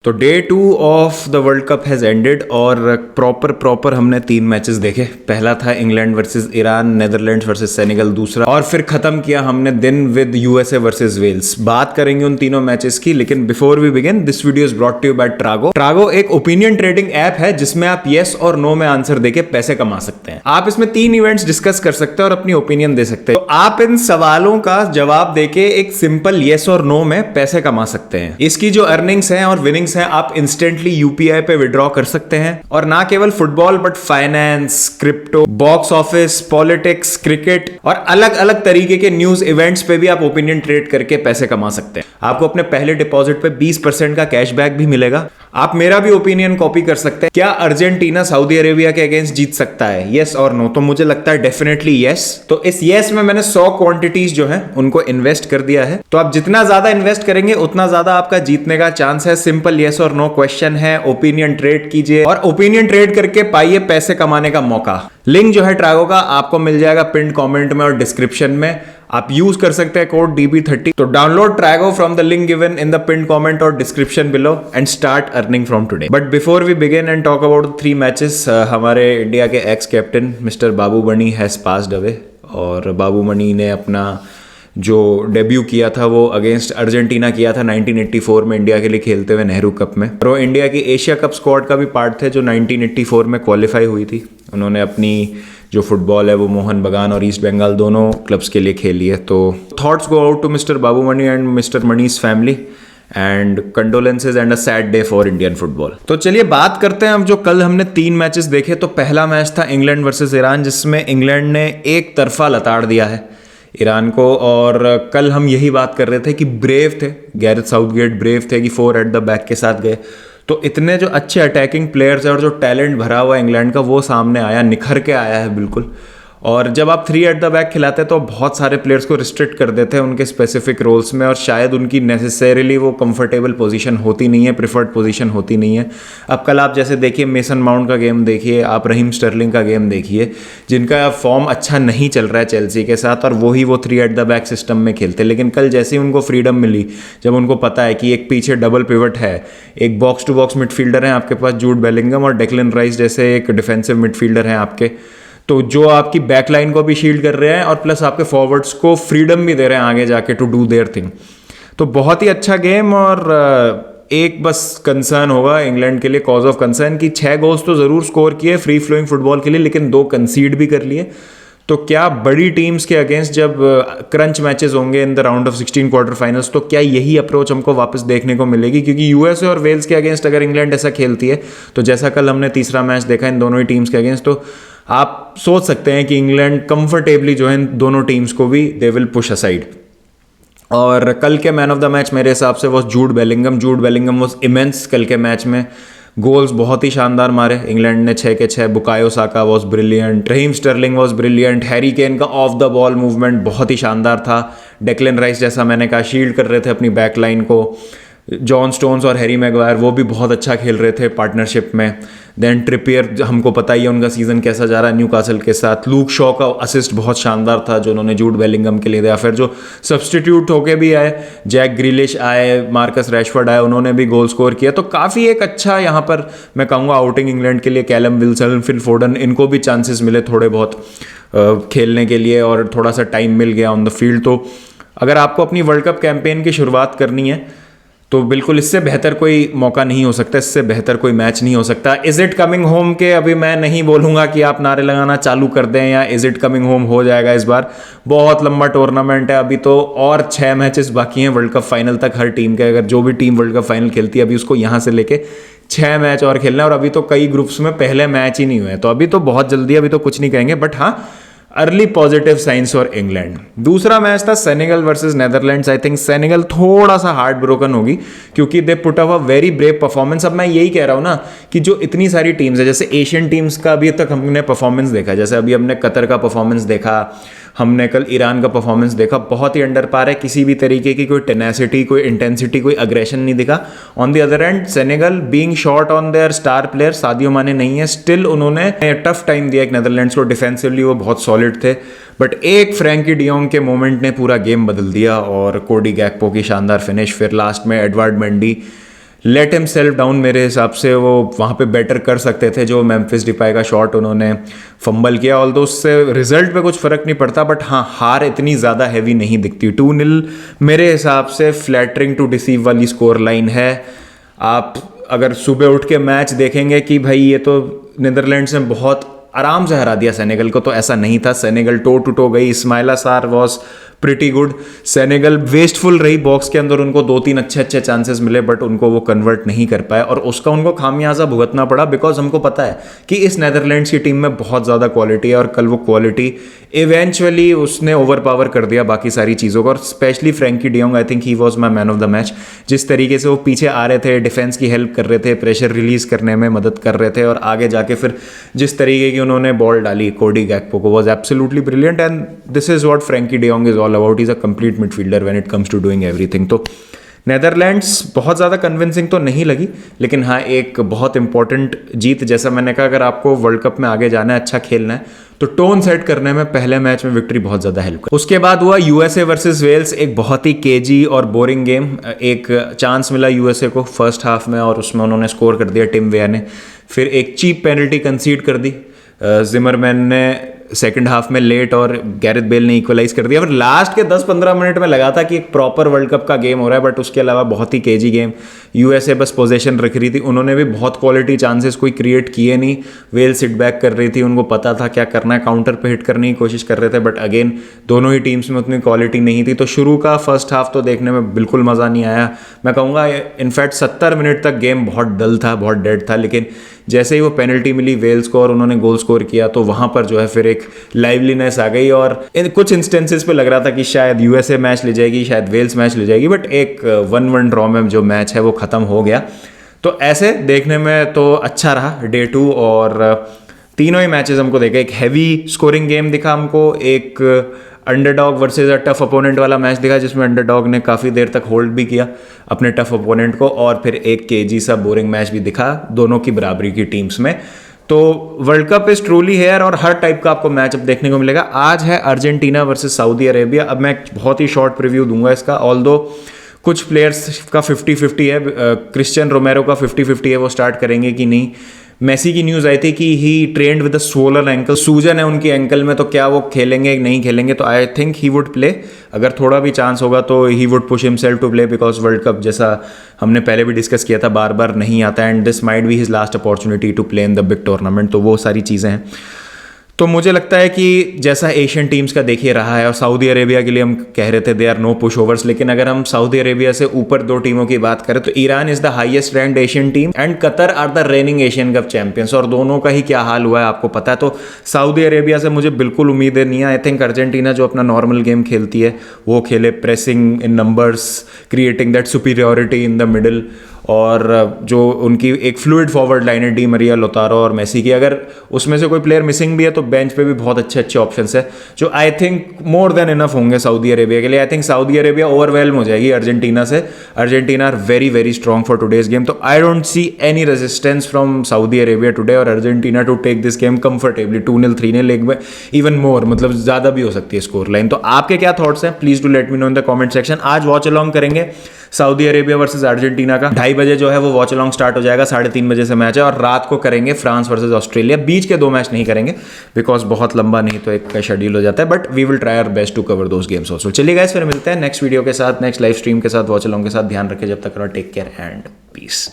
तो day 2 of the world cup has ended और proper हमने 3 मैचेस देखे। पहला था England versus Iran, Netherlands versus Senegal दूसरा, और फिर ख़त्म किया हमने दिन विद यूएसए वर्सेस वेल्स। बात करेंगे उन तीनों मैचेस की, लेकिन before we begin this video is brought to you by Trago. Trago एक ओपिनियन ट्रेडिंग ऐप है जिसमें आप येस और नो में आंसर देके पैसे कमा सकते हैं। आप इसमें 3 इवेंट्स डिस्कस कर सकते हैं और अपनी ओपिनियन दे सकते हैं। तो आप इन सवालों का जवाब देके एक सिंपल येस और नो में पैसे कमा सकते हैं। इसकी जो अर्निंग्स हैं और विनिंग्स हैं आप इंस्टेंटली यूपीआई पे विड्रॉ कर सकते हैं। और ना केवल football but finance, crypto, box office, politics, cricket और अलग अलग तरीके के न्यूज इवेंट्स पे भी आप ओपिनियन ट्रेड करके पैसे कमा सकते हैं। आपको अपने पहले डिपॉजिट पे 20% का कैशबैक भी मिलेगा। आप मेरा भी ओपिनियन कॉपी कर सकते हैं। क्या अर्जेंटीना सऊदी अरेबिया के अगेंस्ट जीत सकता है, येस और नो? तो मुझे लगता है डेफिनेटली येस। तो इस येस में मैंने 100 क्वांटिटीज जो है उनको इन्वेस्ट कर दिया है। तो आप जितना ज्यादा इन्वेस्ट करेंगे उतना ज्यादा आपका जीतने का चांस है। सिंपल येस और नो क्वेश्चन है। ओपिनियन ट्रेड कीजिए और ओपिनियन ट्रेड करके पाइए पैसे कमाने का मौका। लिंक जो है ट्रागो का आपको मिल जाएगा पिन कमेंट में और डिस्क्रिप्शन में। आप यूज कर सकते हैं कोड DB30। तो download Trago from the link given in the pin comment और description below and start earning from today. But before we begin and talk about 3 matches, हमारे इंडिया के ex captain mister Babu Mani has passed away. और बाबू मणि ने अपना जो debut किया था वो अगेंस्ट अर्जेंटीना किया था 1984 में इंडिया के लिए खेलते हुए नेहरू कप में। और वो इंडिया की एशिया कप स्क्वाड का भी पार्ट थे जो 1984 में क्वालिफाई हुई थी। उन्होंने अपनी जो फुटबॉल है वो मोहन बगान और ईस्ट बंगाल दोनों क्लब्स के लिए खेली है। तो thoughts go out to mister Babu Mani and mister Mani's family and condolences and a sad day for Indian football. तो चलिए बात करते हैं अब जो कल हमने 3 मैचेस देखे। तो पहला मैच था इंग्लैंड वर्सेस ईरान जिसमें इंग्लैंड ने एक तरफा लताड़ दिया है ईरान को। और कल हम यही बात कर रहे थे कि ब्रेव थे, गैरेथ साउथगेट ब्रेव थे कि 4 एट द बैक के साथ गए। तो इतने जो अच्छे अटैकिंग प्लेयर्स हैं और जो टैलेंट भरा हुआ है इंग्लैंड का वो सामने आया, निखर के आया है बिल्कुल। और जब आप 3 एट द बैक खिलाते हैं तो बहुत सारे प्लेयर्स को रिस्ट्रिक्ट कर देते हैं उनके स्पेसिफिक रोल्स में और शायद उनकी नेसेसरीली वो कंफर्टेबल पोजीशन होती नहीं है, प्रिफर्ड पोजीशन होती नहीं है। अब कल आप जैसे देखिए मेसन माउंट का गेम देखिए, आप रहीम स्टर्लिंग का गेम देखिए, जिनका फॉर्म अच्छा नहीं चल रहा है चेल्सी के साथ और वही वो 3 एट द बैक सिस्टम में खेलते। लेकिन कल जैसे ही उनको फ्रीडम मिली, जब उनको पता है कि एक पीछे डबल पिवट है, एक बॉक्स टू बॉक्स मिडफील्डर है आपके पास जूड बेलिंगम और डेक्लन राइस जैसे एक डिफेंसिव मिडफील्डर हैं आपके, तो जो आपकी बैकलाइन को भी शील्ड कर रहे हैं और प्लस आपके फॉरवर्ड्स को फ्रीडम भी दे रहे हैं आगे जाके टू डू देयर थिंग। तो बहुत ही अच्छा गेम। और एक बस कंसर्न होगा इंग्लैंड के लिए, कॉज ऑफ कंसर्न, कि 6 गोल्स तो जरूर स्कोर किए फ्री फ्लोइंग फुटबॉल के लिए, लेकिन 2 कंसीड भी कर लिए। तो क्या बड़ी टीम्स के अगेंस्ट जब क्रंच मैचेस होंगे in the round of 16 quarter finals तो क्या यही अप्रोच हमको वापस देखने को मिलेगी? क्योंकि यूएसए और वेल्स के अगेंस्ट अगर इंग्लैंड ऐसा खेलती है तो जैसा कल हमने तीसरा मैच देखा इन दोनों ही टीम्स के अगेंस्ट, तो आप सोच सकते हैं कि इंग्लैंड कंफर्टेबली जो है दोनों टीम्स को भी दे विल पुश असाइड। और कल के मैन ऑफ द मैच मेरे हिसाब से was Jude Bellingham. Jude Bellingham was immense कल के मैच में। गोल्स बहुत ही शानदार मारे इंग्लैंड ने, 6 के 6। Bukayo Saka was brilliant, Raheem Sterling was brilliant, Harry Kane का ऑफ द बॉल मूवमेंट बहुत ही शानदार था। डेक्लन राइस जैसा मैंने कहा शील्ड कर रहे थे अपनी बैक लाइन को। जॉन स्टोन्स और हैरी मैगवायर वो भी बहुत अच्छा खेल रहे थे पार्टनरशिप में। देन ट्रिपियर, हमको पता ही है उनका सीजन कैसा जा रहा है न्यूकासल के साथ। लूक शॉ का असिस्ट बहुत शानदार था जो उन्होंने जूड बेलिंगम के लिए दिया। फिर जो सब्सटीट्यूट होके भी आए, जैक ग्रिलिश आए, मार्कस रैशफोर्ड आए, उन्होंने भी गोल स्कोर किया। तो काफ़ी एक अच्छा यहाँ पर मैं कहूँगा आउटिंग इंग्लैंड के लिए। कैलम विल्सन, फिल फोडन, इनको भी चांसेस मिले थोड़े बहुत खेलने के लिए और थोड़ा सा टाइम मिल गया ऑन द फील्ड। तो अगर आपको अपनी वर्ल्ड कप कैंपेन की शुरुआत करनी है तो बिल्कुल इससे बेहतर कोई मौका नहीं हो सकता, इससे बेहतर कोई मैच नहीं हो सकता। इज इट कमिंग होम के अभी मैं नहीं बोलूँगा कि आप नारे लगाना चालू कर दें या इज इट कमिंग होम हो जाएगा इस बार। बहुत लंबा टूर्नामेंट है अभी तो, और 6 मैचेस बाकी हैं वर्ल्ड कप फाइनल तक हर टीम के। अगर जो भी टीम वर्ल्ड कप फाइनल खेलती है अभी उसको यहाँ से लेके 6 मैच और खेलना है और अभी तो कई ग्रुप्स में पहले मैच ही नहीं हुए, तो अभी तो बहुत जल्दी, अभी तो कुछ नहीं कहेंगे। बट हाँ, early positive science for England. दूसरा मैच था Senegal versus Netherlands. I think Senegal थोड़ा सा हार्ट ब्रोकन होगी क्योंकि they put up a very brave performance. अब मैं यही कह रहा हूँ ना कि जो इतनी सारी टीम्स है, जैसे एशियन टीम्स का अभी तक हमने परफॉर्मेंस देखा, जैसे अभी हमने कतर का परफॉर्मेंस देखा, हमने कल ईरान का परफॉर्मेंस देखा, बहुत ही अंडर पार है। किसी भी तरीके की कोई टेनेसिटी, कोई इंटेंसिटी, कोई अग्रेशन नहीं दिखा। On the other end Senegal being short on their star player, Sadio Mane नहीं है, स्टिल उन्होंने टफ टाइम दिया एक नेदरलैंड्स को। डिफेंसिवली वो बहुत सॉलिड थे, बट एक फ्रैंकी डियोंग के मोमेंट ने पूरा गेम बदल दिया और कोडी गैक्पो की शानदार फिनिश, फिर लास्ट में Edward Mendy let him self down. मेरे हिसाब से वो वहाँ पे बेटर कर सकते थे। जो मेम्फिस डिपाई का शॉट उन्होंने फंबल किया, ऑल्दो उससे रिजल्ट पे कुछ फ़र्क नहीं पड़ता, बट हाँ हार इतनी ज़्यादा हैवी नहीं दिखती। 2-0 मेरे हिसाब से फ्लैटरिंग टू डिसीव वाली स्कोर लाइन है। आप अगर सुबह उठ के मैच देखेंगे कि भाई ये तो नीदरलैंड्स ने बहुत आराम से हरा दिया सेनेगल को, तो ऐसा नहीं था। सेनेगल टो टू टो गई। इस्माइला सार was pretty good. Senegal wasteful रही बॉक्स के अंदर, उनको 2-3 अच्छे अच्छे चांसेस मिले बट उनको वो कन्वर्ट नहीं कर पाए, और उसका उनको खामियाजा भुगतना पड़ा बिकॉज हमको पता है कि इस नेदरलैंड्स की टीम में बहुत ज़्यादा क्वालिटी है, और कल वो क्वालिटी इवेंचुअली उसने ओवर पावर कर दिया बाकी सारी चीज़ों को। और specially Frenkie de Jong, I think he was my man of the match. जिस तरीके से वो पीछे आ रहे थे, डिफेंस की हेल्प कर रहे थे, प्रेशर रिलीज करने में मदद कर रहे थे, और आगे जाके फिर जिस तरीके की उन्होंने बॉल डाली कोडी गैक्पो को, was absolutely brilliant. And this is what Frenkie de Jong is all about. Is a complete midfielder when it comes to doing everything. तो नेदरलैंड्स बहुत ज़्यादा कन्विंसिंग तो नहीं लगी, लेकिन हाँ एक बहुत इंपॉर्टेंट जीत। जैसा मैंने कहा, अगर आपको वर्ल्ड कप में आगे जाना है, अच्छा खेलना है, तो टोन सेट करने में पहले मैच में विक्ट्री बहुत ज़्यादा हेल्प कर। उसके बाद हुआ यूएसए वर्सेस वेल्स, एक बहुत ही केजी और बोरिंग गेम। एक चांस मिला यूएसए को फर्स्ट हाफ में, और उसमें उन्होंने स्कोर कर दिया टिम वेयर ने। फिर एक चीप पेनल्टी कंसीड कर दी जिमरमैन ने सेकंड हाफ में लेट, और गैरेथ बेल ने इक्वलाइज कर दिया। फिर लास्ट के 10-15 मिनट में लगा था कि एक प्रॉपर वर्ल्ड कप का गेम हो रहा है, बट उसके अलावा बहुत ही केजी गेम। यूएसए बस पोजीशन रख रही थी, उन्होंने भी बहुत क्वालिटी चांसेस कोई क्रिएट किए नहीं। वेल सिट बैक कर रही थी, उनको पता था क्या करना है, काउंटर पे हिट करने की कोशिश कर रहे थे, बट अगेन दोनों ही टीम्स में उतनी क्वालिटी नहीं थी। तो शुरू का फर्स्ट हाफ तो देखने में बिल्कुल मज़ा नहीं आया। मैं कहूँगा इनफैक्ट 70 मिनट तक गेम बहुत डल था, बहुत डेड था। लेकिन जैसे ही वो पेनल्टी मिली वेल्स को और उन्होंने गोल स्कोर किया, तो वहाँ पर जो है फिर एक लाइवलीनेस आ गई, और इन कुछ इंस्टेंसेस पे लग रहा था कि शायद यूएसए मैच ले जाएगी, शायद वेल्स मैच ले जाएगी, बट एक 1-1 ड्रॉ में जो मैच है वो ख़त्म हो गया। तो ऐसे देखने में तो अच्छा रहा डे 2, और तीनों ही मैचेस हमको देखे। एक हैवी स्कोरिंग गेम दिखा हमको, एक underdog versus a tough opponent वाला मैच दिखा, जिसमें अंडरडॉग ने काफ़ी देर तक होल्ड भी किया अपने टफ अपोनेंट को, और फिर एक केजी सा बोरिंग मैच भी दिखा दोनों की बराबरी की टीम्स में। तो world cup is truly here, और हर टाइप का आपको मैच अब देखने को मिलेगा। आज है अर्जेंटीना वर्सेस सऊदी अरेबिया। अब मैं बहुत ही शॉर्ट प्रीव्यू दूंगा इसका, ऑल्दो कुछ प्लेयर्स का 50-50 है। क्रिस्टियन रोमेरो का 50-50 है, वो स्टार्ट करेंगे कि नहीं। मेसी की न्यूज़ आई थी कि he trained with a swollen ankle, सूजन है उनकी एंकल में, तो क्या वो खेलेंगे नहीं खेलेंगे। तो I think he would play, अगर थोड़ा भी चांस होगा तो he would push himself to play, because world cup जैसा हमने पहले भी डिस्कस किया था बार बार नहीं आता, and this might be his last opportunity to play in the big tournament. तो वो सारी चीज़ें हैं। तो मुझे लगता है कि जैसा एशियन टीम्स का देखिए रहा है, और सऊदी अरेबिया के लिए हम कह रहे थे they are no pushovers, लेकिन अगर हम सऊदी अरेबिया से ऊपर दो टीमों की बात करें तो Iran is the highest ranked Asian team and Qatar are the reigning Asian cup champions, और दोनों का ही क्या हाल हुआ है आपको पता है। तो सऊदी अरेबिया से मुझे बिल्कुल उम्मीदें नहीं है। आई थिंक अर्जेंटीना जो अपना नॉर्मल गेम खेलती है वो खेले, pressing in numbers, creating that superiority in the middle, और जो उनकी एक फ्लूइड फॉरवर्ड लाइन है डी मरिया, लोतारो और मेसी की, अगर उसमें से कोई प्लेयर मिसिंग भी है तो बेंच पे भी बहुत अच्छे अच्छे ऑप्शंस है जो I think more than enough होंगे सऊदी अरेबिया के लिए। I think Saudi Arabia overwhelm हो जाएगी अर्जेंटीना से। Argentina are very very strong for today's game, तो I don't see any resistance from Saudi Arabia today, और Argentina to take this game comfortably 2-0 3-0 even more, मतलब ज़्यादा भी हो सकती है स्कोर लाइन। तो आपके क्या थॉट्स हैं, please do let me know in the comment section. आज वॉच अलॉन्ग करेंगे सऊदी अरेबिया वर्सेस अर्जेंटीना का, 2:30 बजे जो है वो वॉच अलॉन्ग स्टार्ट हो जाएगा, 3:30 बजे से मैच है, और रात को करेंगे फ्रांस वर्सेस ऑस्ट्रेलिया। बीच के 2 मैच नहीं करेंगे बिकॉज बहुत लंबा नहीं तो एक का शेड्यूल हो जाता है, but we will try our best to cover those games also. चलिए गाइस, फिर मिलते हैं नेक्स्ट वीडियो के साथ, नेक्स्ट लाइव स्ट्रीम के साथ, वॉच अलॉन्ग के साथ। ध्यान रखें, जब तक टेक केयर एंड पीस।